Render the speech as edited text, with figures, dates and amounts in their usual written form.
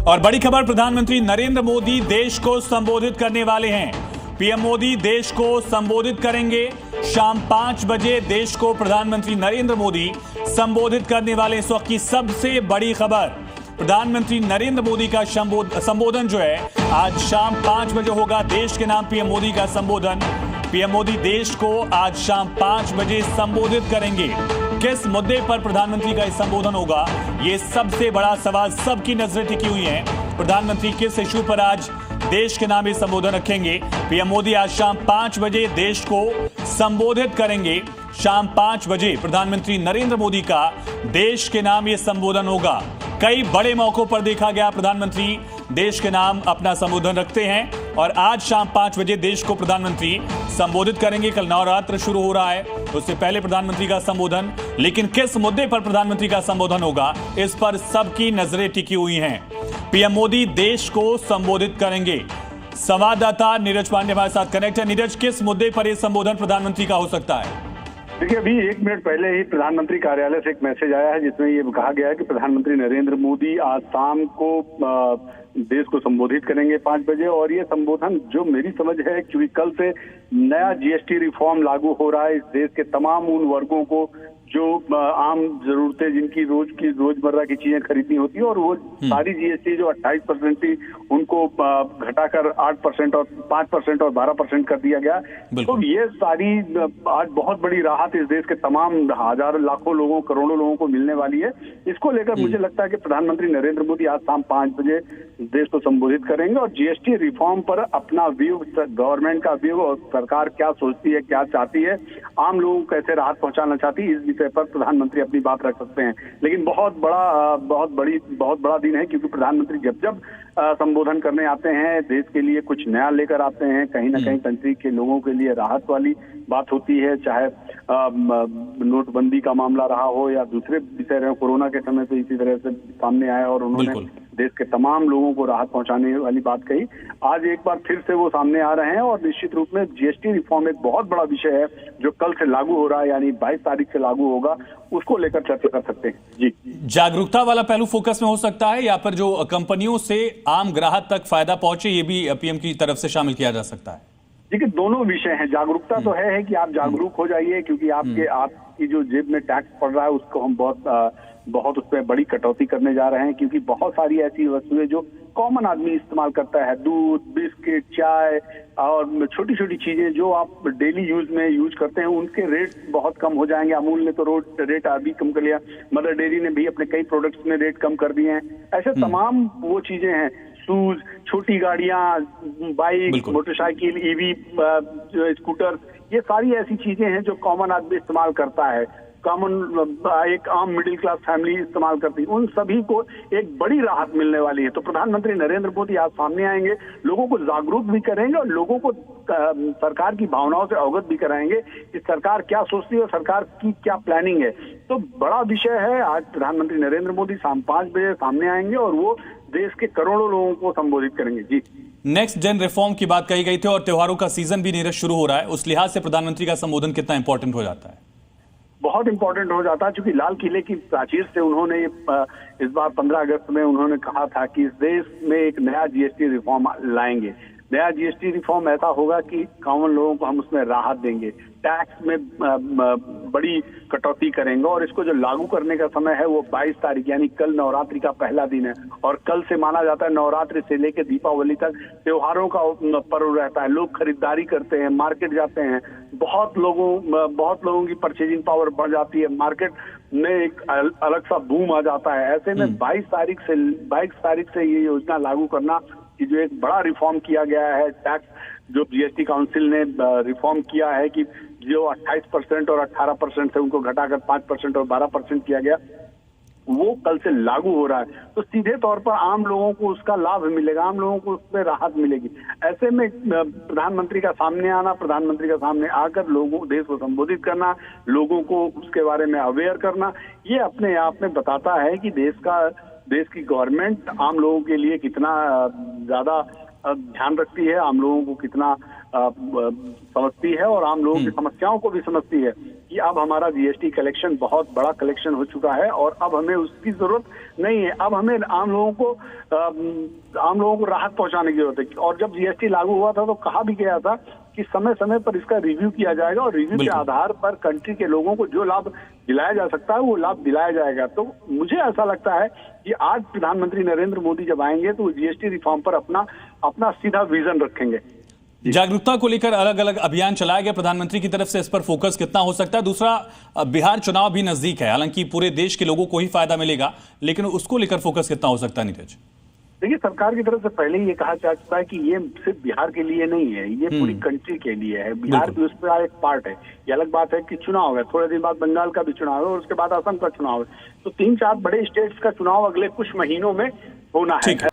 और बड़ी खबर, प्रधानमंत्री नरेंद्र मोदी देश को संबोधित करने वाले हैं। पीएम मोदी देश को संबोधित करेंगे। शाम 5 बजे देश को प्रधानमंत्री नरेंद्र मोदी संबोधित करने वाले। इस वक्त की सबसे बड़ी खबर, प्रधानमंत्री नरेंद्र मोदी का संबोधन जो है आज शाम 5 बजे होगा। देश के नाम पीएम मोदी का संबोधन। पीएम मोदी देश को आज शाम 5 बजे संबोधित करेंगे। किस मुद्दे पर प्रधानमंत्री का संबोधन होगा, ये सबसे बड़ा सवाल, सबकी नजरें टिकी हुई हैं। प्रधानमंत्री किस इशू पर आज देश के नाम ये संबोधन रखेंगे। पीएम मोदी आज शाम 5 बजे देश को संबोधित करेंगे। शाम 5 बजे प्रधानमंत्री नरेंद्र मोदी का देश के नाम ये संबोधन होगा। कई बड़े मौकों पर देखा गया प्रधानमंत्री देश के नाम अपना संबोधन रखते हैं और आज शाम 5 बजे देश को प्रधानमंत्री संबोधित करेंगे। कल नवरात्र शुरू हो रहा है, उससे पहले प्रधानमंत्री का संबोधन, लेकिन किस मुद्दे पर प्रधानमंत्री का संबोधन होगा, इस पर सबकी नजरें टिकी हुई हैं। पीएम मोदी देश को संबोधित करेंगे। संवाददाता नीरज पांडे हमारे साथ कनेक्ट है। नीरज, किस मुद्दे पर यह संबोधन प्रधानमंत्री का हो सकता है? देखिए, अभी 1 मिनट पहले ही प्रधानमंत्री कार्यालय से एक मैसेज आया है जिसमें ये कहा गया है कि प्रधानमंत्री नरेंद्र मोदी आज शाम को देश को संबोधित करेंगे 5 बजे। और ये संबोधन, जो मेरी समझ है, क्योंकि कल से नया जीएसटी रिफॉर्म लागू हो रहा है इस देश के तमाम उन वर्गों को जो आम जरूरतें, जिनकी रोजमर्रा की चीजें खरीदनी होती है, और वो सारी जीएसटी जो 28% थी उनको घटाकर 8% और 5% और 12% कर दिया गया। तो ये सारी आज बहुत बड़ी राहत इस देश के तमाम हजारों लाखों लोगों, करोड़ों लोगों को मिलने वाली है। इसको लेकर मुझे लगता है कि प्रधानमंत्री नरेंद्र मोदी आज शाम 5 बजे देश को संबोधित करेंगे और जीएसटी रिफॉर्म पर अपना व्यू, गवर्नमेंट का व्यू और सरकार क्या सोचती है, क्या चाहती है, आम लोगों को कैसे राहत पहुंचाना चाहती है, इस विषय पर प्रधानमंत्री अपनी बात रख सकते हैं। लेकिन बहुत बड़ा दिन है, क्योंकि प्रधानमंत्री जब संबोधन करने आते हैं देश के लिए कुछ नया लेकर आते हैं। कहीं ना कहीं कंट्री के लोगों के लिए राहत वाली बात होती है, चाहे नोटबंदी का मामला रहा हो या दूसरे विषय रहे। कोरोना के समय पे इसी तरह से सामने आया और उन्होंने देश के तमाम लोगों को राहत पहुंचाने वाली बात कही। आज एक बार फिर से वो सामने आ रहे हैं और निश्चित रूप में जीएसटी रिफॉर्म एक बहुत बड़ा विषय है जो कल से लागू हो रहा है, यानी 22 तारीख से लागू होगा। उसको लेकर चर्चा कर सकते हैं। जी, जागरूकता वाला पहलू फोकस में हो सकता है या फिर जो कंपनियों से आम ग्राहक तक फायदा पहुंचे, ये भी पीएम की तरफ से शामिल किया जा सकता है? देखिए, दोनों विषय हैं। जागरूकता तो है कि आप जागरूक हो जाइए, क्योंकि आपकी जो जेब में टैक्स पड़ रहा है उसको हम बहुत उस पर बड़ी कटौती करने जा रहे हैं। क्योंकि बहुत सारी ऐसी वस्तुएं जो कॉमन आदमी इस्तेमाल करता है, दूध, बिस्किट, चाय और छोटी छोटी चीजें जो आप डेली यूज करते हैं, उनके रेट बहुत कम हो जाएंगे। अमूल ने तो रेट अभी कम कर लिया, मदर डेयरी ने भी अपने कई प्रोडक्ट्स में रेट कम कर दिए हैं। ऐसे तमाम वो चीजें हैं, शूज, छोटी गाड़ियां, बाइक, मोटरसाइकिल, ईवी, स्कूटर, ये सारी ऐसी चीजें हैं जो कॉमन आदमी इस्तेमाल करता है, एक आम मिडिल क्लास फैमिली इस्तेमाल करती है। उन सभी को एक बड़ी राहत मिलने वाली है। तो प्रधानमंत्री नरेंद्र मोदी आज सामने आएंगे, लोगों को जागरूक भी करेंगे और लोगों को सरकार की भावनाओं से अवगत भी कराएंगे कि सरकार क्या सोचती है और सरकार की क्या प्लानिंग है। तो बड़ा विषय है। आज प्रधानमंत्री नरेंद्र मोदी शाम 5 बजे सामने आएंगे और वो देश के करोड़ों लोगों को संबोधित करेंगे। जी, नेक्स्ट जेन रिफॉर्म की बात कही गई थी और त्योहारों का सीजन भी नीरज शुरू हो रहा है, उस लिहाज से प्रधानमंत्री का संबोधन कितना इंपॉर्टेंट हो जाता है? बहुत इंपॉर्टेंट हो जाता है, क्योंकि लाल किले की प्राचीर से उन्होंने इस बार 15 अगस्त में उन्होंने कहा था कि इस देश में एक नया जीएसटी रिफॉर्म लाएंगे। नया जीएसटी रिफॉर्म ऐसा होगा कि कॉमन लोगों को हम उसमें राहत देंगे, टैक्स में बड़ी कटौती करेंगे और इसको जो लागू करने का समय है वो 22 तारीख, यानी कल नवरात्रि का पहला दिन है। और कल से माना जाता है नवरात्रि से लेकर दीपावली तक त्योहारों का पर्व रहता है। लोग खरीदारी करते हैं, मार्केट जाते हैं, बहुत लोगों की परचेजिंग पावर बढ़ जाती है, मार्केट में एक अलग सा बूम आ जाता है। ऐसे में 22 तारीख से ये योजना लागू करना, कि जो एक बड़ा रिफॉर्म किया गया है, टैक्स जो जीएसटी काउंसिल ने रिफॉर्म किया है कि जो 28% और 18% से उनको घटाकर 5% और 12% किया गया, वो कल से लागू हो रहा है। तो सीधे तौर पर आम लोगों को उसका लाभ मिलेगा, आम लोगों को उसमें राहत मिलेगी। ऐसे में प्रधानमंत्री का सामने आना, प्रधानमंत्री का सामने आकर लोगों, देश को संबोधित करना, लोगों को उसके बारे में अवेयर करना, ये अपने आप में बताता है कि देश की गवर्नमेंट आम लोगों के लिए कितना ज्यादा ध्यान रखती है, आम लोगों को कितना समझती है और आम लोगों की समस्याओं को भी समझती है। कि अब हमारा जीएसटी कलेक्शन बहुत बड़ा कलेक्शन हो चुका है और अब हमें उसकी जरूरत नहीं है। अब हमें आम लोगों को राहत पहुंचाने की जरूरत है। और जब जीएसटी लागू हुआ था तो कहा भी गया था कि समय समय पर इसका रिव्यू किया जाएगा और रिव्यू के आधार पर कंट्री के लोगों को जो लाभ दिलाया जा सकता है वो लाभ दिलाया जाएगा। तो मुझे ऐसा लगता है कि आज प्रधानमंत्री नरेंद्र मोदी जब आएंगे तो वो जीएसटी रिफॉर्म पर अपना सीधा विजन रखेंगे। जागरूकता को लेकर अलग अलग अभियान चलाया गया प्रधानमंत्री की तरफ से, इस पर फोकस कितना हो सकता है? दूसरा, बिहार चुनाव भी नजदीक है, हालांकि पूरे देश के लोगों को ही फायदा मिलेगा, लेकिन उसको लेकर फोकस कितना हो सकता है नीरज? देखिए, सरकार की तरफ से पहले ही ये कहा जा चुका है कि ये सिर्फ बिहार के लिए नहीं है, ये पूरी कंट्री के लिए है। बिहार भी उस पर एक पार्ट है। ये अलग बात है कि चुनाव है, थोड़े दिन बाद बंगाल का भी चुनाव है और उसके बाद असम का चुनाव है। तो 3-4 बड़े स्टेट्स का चुनाव अगले कुछ महीनों में होना है।